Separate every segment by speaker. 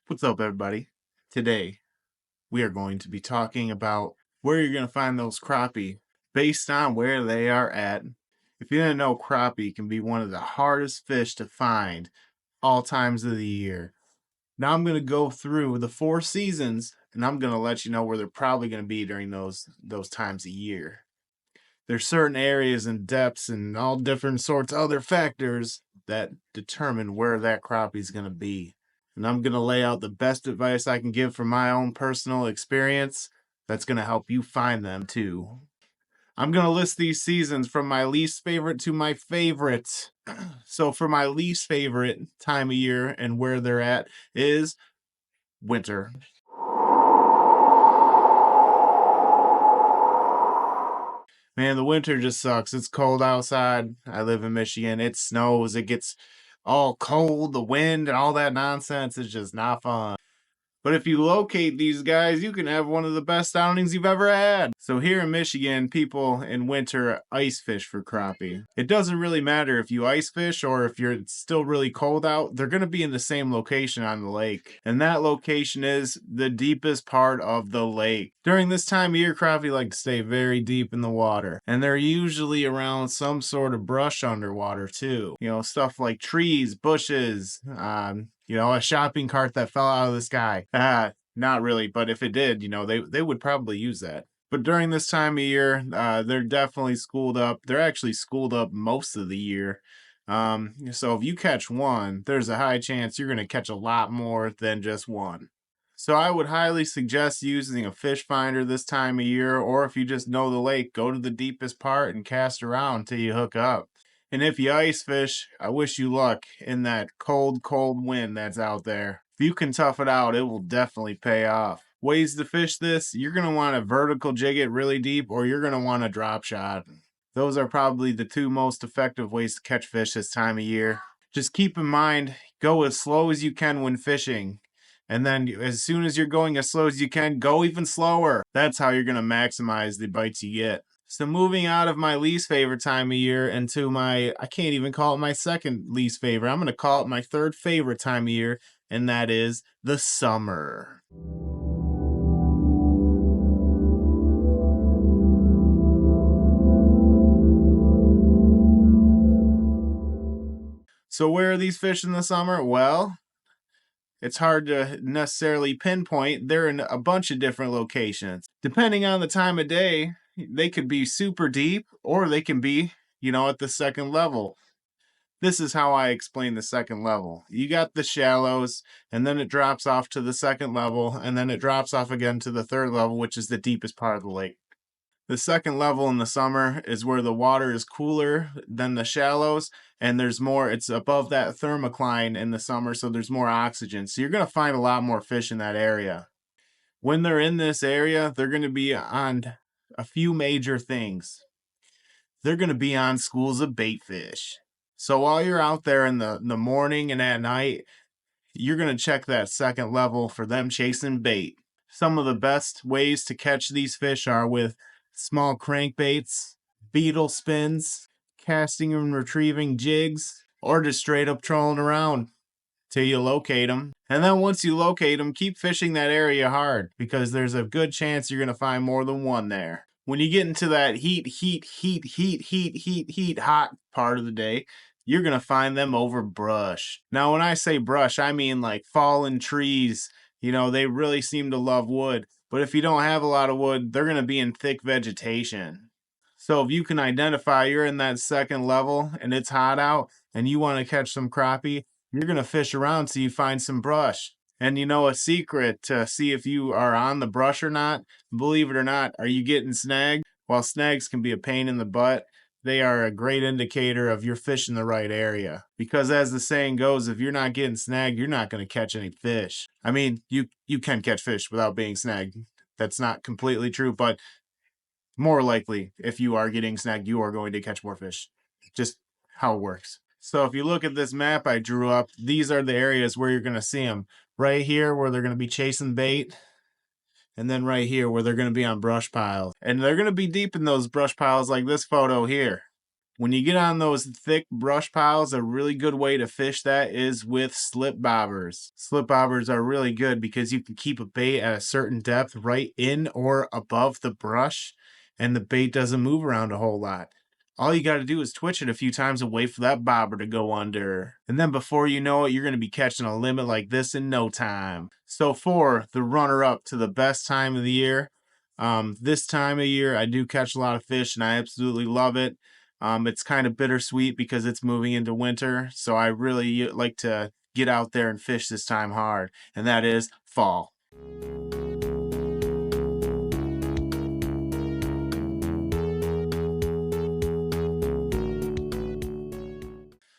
Speaker 1: What's up, everybody? Today, we are going to be talking about where you're going to find those crappie based on where they are at. If you didn't know, crappie can be one of the hardest fish to find all times of the year. Now I'm going to go through the 4 seasons, and I'm going to let you know where they're probably going to be during those times of year. There's certain areas and depths and all different sorts of other factors that determine where that crappie is going to be. And I'm going to lay out the best advice I can give from my own personal experience that's going to help you find them too. I'm going to list these seasons from my least favorite to my favorite. So for my least favorite time of year and where they're at is winter. Man, the winter just sucks. It's cold outside. I live in Michigan. It snows. It gets all cold. The wind and all that nonsense is just not fun. But if you locate these guys, you can have one of the best outings you've ever had. So here in Michigan, people in winter ice fish for crappie. It doesn't really matter if you ice fish or if you're still really cold out, they're going to be in the same location on the lake. And that location is the deepest part of the lake. During this time of year, crappie like to stay very deep in the water. And they're usually around some sort of brush underwater too. You know, stuff like trees, bushes, a shopping cart that fell out of the sky. Not really, but if it did, they would probably use that. But during this time of year, they're definitely schooled up. They're actually schooled up most of the year. So if you catch one, there's a high chance you're going to catch a lot more than just one. So I would highly suggest using a fish finder this time of year, or if you just know the lake, go to the deepest part and cast around till you hook up. And if you ice fish, I wish you luck in that cold, cold wind that's out there. If you can tough it out, it will definitely pay off. Ways to fish this, you're going to want to vertical jig it really deep, or you're going to want a drop shot. Those are probably the two most effective ways to catch fish this time of year. Just keep in mind, go as slow as you can when fishing. And then as soon as you're going as slow as you can, go even slower. That's how you're going to maximize the bites you get. So moving out of my least favorite time of year into I can't even call it my second least favorite. I'm going to call it my third favorite time of year, and that is the summer. So where are these fish in the summer? Well, it's hard to necessarily pinpoint. They're in a bunch of different locations. Depending on the time of day, they could be super deep or they can be, at the second level. This is how I explain the second level. You got the shallows, and then it drops off to the second level, and then it drops off again to the third level, which is the deepest part of the lake. The second level in the summer is where the water is cooler than the shallows, and it's above that thermocline in the summer, so there's more oxygen. So you're going to find a lot more fish in that area. When they're in this area, they're going to be on a few major things. They're going to be on schools of bait fish. So while you're out there in the morning and at night, you're going to check that second level for them chasing bait. Some of the best ways to catch these fish are with small crankbaits, beetle spins, casting and retrieving jigs, or just straight up trolling around till you locate them. And then once you locate them, keep fishing that area hard because there's a good chance you're going to find more than one there. When you get into that heat hot part of the day, you're going to find them over brush. Now, when I say brush, I mean like fallen trees. They really seem to love wood. But if you don't have a lot of wood, they're going to be in thick vegetation. So if you can identify you're in that second level and it's hot out and you want to catch some crappie, you're going to fish around till you find some brush. And a secret to see if you are on the brush or not, believe it or not, are you getting snagged? While snags can be a pain in the butt, they are a great indicator of you're fishing the right area. Because as the saying goes, if you're not getting snagged, you're not going to catch any fish. I mean, you can catch fish without being snagged. That's not completely true, but more likely, if you are getting snagged, you are going to catch more fish. Just how it works. So if you look at this map I drew up, these are the areas where you're going to see them. Right here where they're going to be chasing bait. And then right here where they're going to be on brush piles. And they're going to be deep in those brush piles like this photo here. When you get on those thick brush piles, a really good way to fish that is with slip bobbers. Slip bobbers are really good because you can keep a bait at a certain depth right in or above the brush, and the bait doesn't move around a whole lot. All you got to do is twitch it a few times and wait for that bobber to go under. And then before you know it, you're going to be catching a limit like this in no time. So for the runner-up to the best time of the year, this time of year, I do catch a lot of fish and I absolutely love it. It's kind of bittersweet because it's moving into winter, so I really like to get out there and fish this time hard, and that is fall.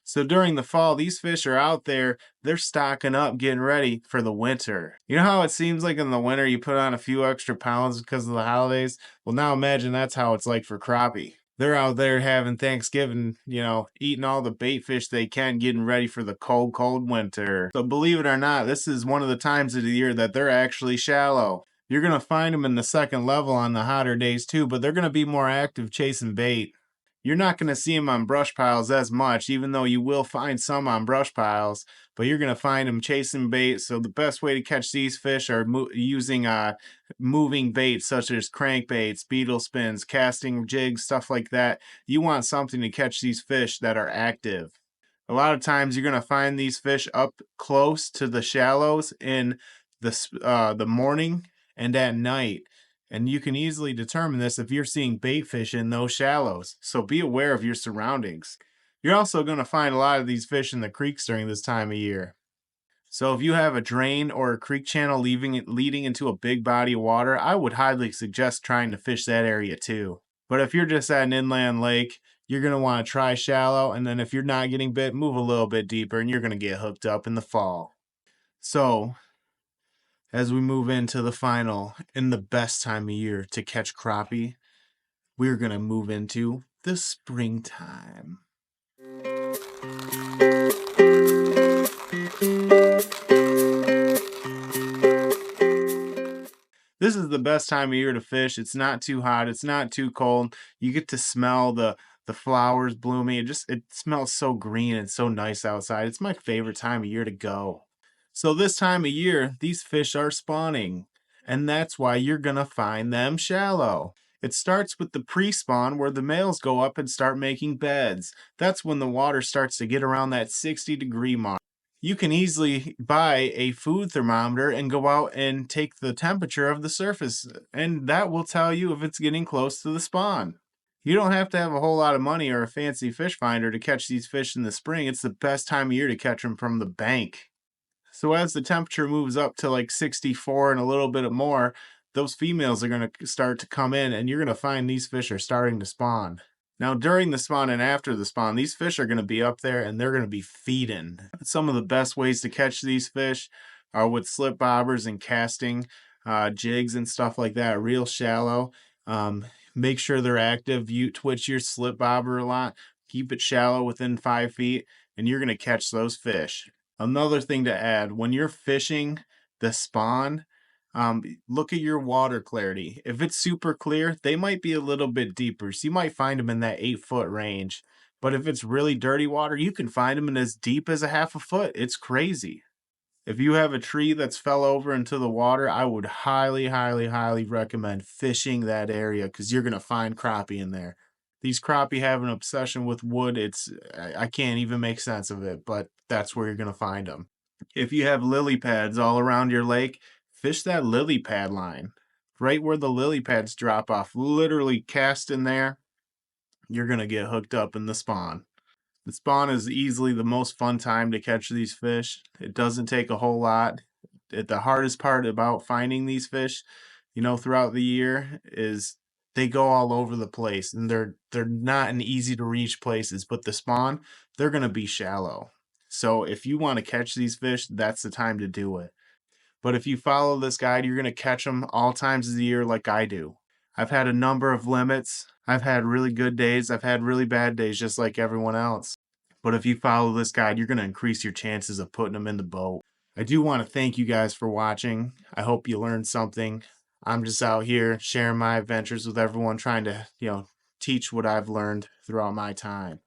Speaker 1: So during the fall, these fish are out there, they're stocking up, getting ready for the winter. You know how it seems like in the winter you put on a few extra pounds because of the holidays? Well, now imagine that's how it's like for crappie. They're out there having Thanksgiving, eating all the bait fish they can, getting ready for the cold, cold winter. So believe it or not, this is one of the times of the year that they're actually shallow. You're going to find them in the second level on the hotter days too, but they're going to be more active chasing bait. You're not going to see them on brush piles as much, even though you will find some on brush piles, but you're going to find them chasing bait. So the best way to catch these fish are using moving baits such as crankbaits, beetle spins, casting jigs, stuff like that. You want something to catch these fish that are active. A lot of times you're going to find these fish up close to the shallows in the morning and at night. And you can easily determine this if you're seeing bait fish in those shallows. So be aware of your surroundings. You're also going to find a lot of these fish in the creeks during this time of year. So if you have a drain or a creek channel leading into a big body of water, I would highly suggest trying to fish that area too. But if you're just at an inland lake, you're going to want to try shallow. And then if you're not getting bit, move a little bit deeper and you're going to get hooked up in the fall. So as we move into the final and the best time of year to catch crappie, we're going to move into the springtime. This is the best time of year to fish. It's not too hot. It's not too cold. You get to smell the flowers blooming. It smells so green and so nice outside. It's my favorite time of year to go. So this time of year, these fish are spawning, and that's why you're going to find them shallow. It starts with the pre-spawn where the males go up and start making beds. That's when the water starts to get around that 60-degree mark. You can easily buy a food thermometer and go out and take the temperature of the surface, and that will tell you if it's getting close to the spawn. You don't have to have a whole lot of money or a fancy fish finder to catch these fish in the spring. It's the best time of year to catch them from the bank. So as the temperature moves up to like 64 and a little bit more, those females are going to start to come in, and you're going to find these fish are starting to spawn. Now, during the spawn and after the spawn, these fish are going to be up there and they're going to be feeding. Some of the best ways to catch these fish are with slip bobbers and casting jigs and stuff like that, real shallow. Make sure they're active. You twitch your slip bobber a lot. Keep it shallow within 5 feet, and you're going to catch those fish. Another thing to add, when you're fishing the spawn, look at your water clarity. If it's super clear, they might be a little bit deeper. So you might find them in that 8-foot range. But if it's really dirty water, you can find them in as deep as a half a foot. It's crazy. If you have a tree that's fell over into the water, I would highly, highly, highly recommend fishing that area because you're going to find crappie in there. These crappie have an obsession with wood. I can't even make sense of it, but that's where you're going to find them. If you have lily pads all around your lake, fish that lily pad line. Right where the lily pads drop off, literally cast in there, you're going to get hooked up in the spawn. The spawn is easily the most fun time to catch these fish. It doesn't take a whole lot. The hardest part about finding these fish, throughout the year is they go all over the place and they're not in easy to reach places, but the spawn, they're going to be shallow. So if you want to catch these fish, that's the time to do it. But if you follow this guide, you're going to catch them all times of the year like I do. I've had a number of limits. I've had really good days. I've had really bad days just like everyone else. But if you follow this guide, you're going to increase your chances of putting them in the boat. I do want to thank you guys for watching. I hope you learned something. I'm just out here sharing my adventures with everyone, trying to, teach what I've learned throughout my time.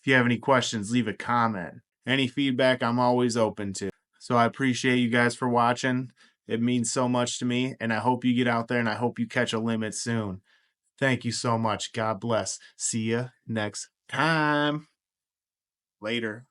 Speaker 1: If you have any questions, leave a comment. Any feedback, I'm always open to. So I appreciate you guys for watching. It means so much to me, and I hope you get out there, and I hope you catch a limit soon. Thank you so much. God bless. See ya next time. Later.